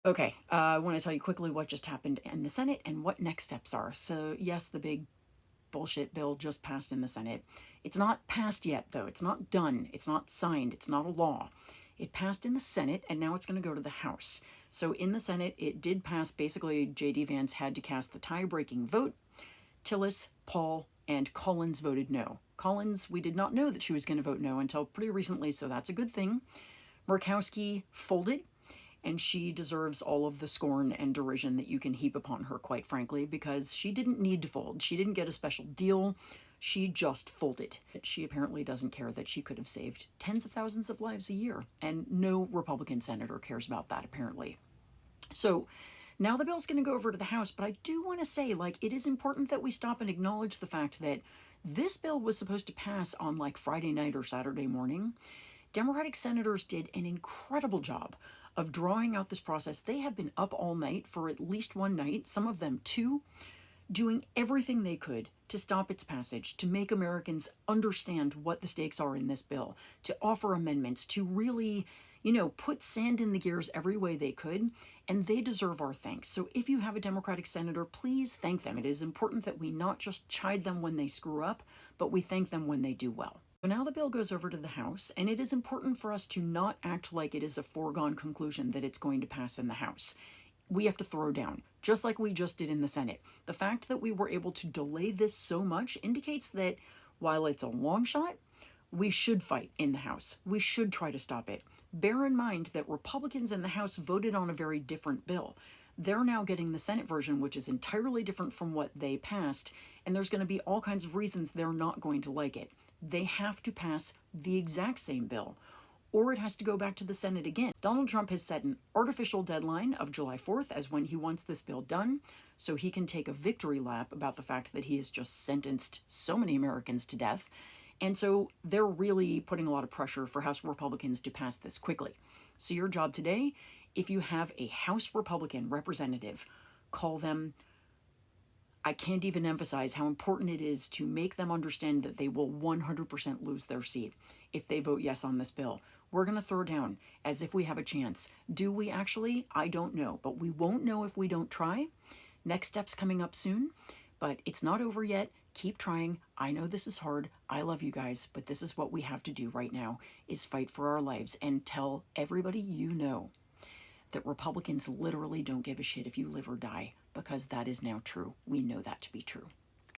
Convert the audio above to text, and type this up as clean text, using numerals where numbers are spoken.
Okay, I want to tell you quickly what just happened in the Senate and what next steps are. So, yes, the big bullshit bill just passed in the Senate. It's not passed yet, though. It's not done. It's not signed. It's not a law. It passed in the Senate, and now it's going to go to the House. So, in the Senate, it did pass. Basically, J.D. Vance had to cast the tie-breaking vote. Tillis, Paul, and Collins voted no. Collins, we did not know that she was going to vote no until pretty recently, so that's a good thing. Murkowski folded, and she deserves all of the scorn and derision that you can heap upon her, quite frankly, because she didn't need to fold. She didn't get a special deal. She just folded. She apparently doesn't care that she could have saved tens of thousands of lives a year, and no Republican senator cares about that, apparently. So now the bill's going to go over to the House, but I do want to say, like, it is important that we stop and acknowledge the fact that this bill was supposed to pass on like Friday night or Saturday morning. Democratic senators did an incredible job of drawing out this process. They have been up all night for at least one night, some of them two, doing everything they could to stop its passage, to make Americans understand what the stakes are in this bill, to offer amendments, to really, put sand in the gears every way they could, and they deserve our thanks. So if you have a Democratic senator, please thank them. It is important that we not just chide them when they screw up, but we thank them when they do well. So now the bill goes over to the House, and it is important for us to not act like it is a foregone conclusion that it's going to pass in the House. We have to throw down, just like we just did in the Senate. The fact that we were able to delay this so much indicates that while it's a long shot, we should fight in the House. We should try to stop it. Bear in mind that Republicans in the House voted on a very different bill. They're now getting the Senate version, which is entirely different from what they passed, and there's going to be all kinds of reasons they're not going to like it. They have to pass the exact same bill, or it has to go back to the Senate again. Donald Trump has set an artificial deadline of July 4th as when he wants this bill done, so he can take a victory lap about the fact that he has just sentenced so many Americans to death. And so they're really putting a lot of pressure for House Republicans to pass this quickly. So your job today, if you have a House Republican representative, call them. I can't even emphasize how important it is to make them understand that they will 100% lose their seat if they vote yes on this bill. We're going to throw down as if we have a chance. Do we actually? I don't know, but we won't know if we don't try. Next step's coming up soon, but it's not over yet. Keep trying. I know this is hard. I love you guys, but this is what we have to do right now is fight for our lives and tell everybody you know that Republicans literally don't give a shit if you live or die, because that is now true. We know that to be true.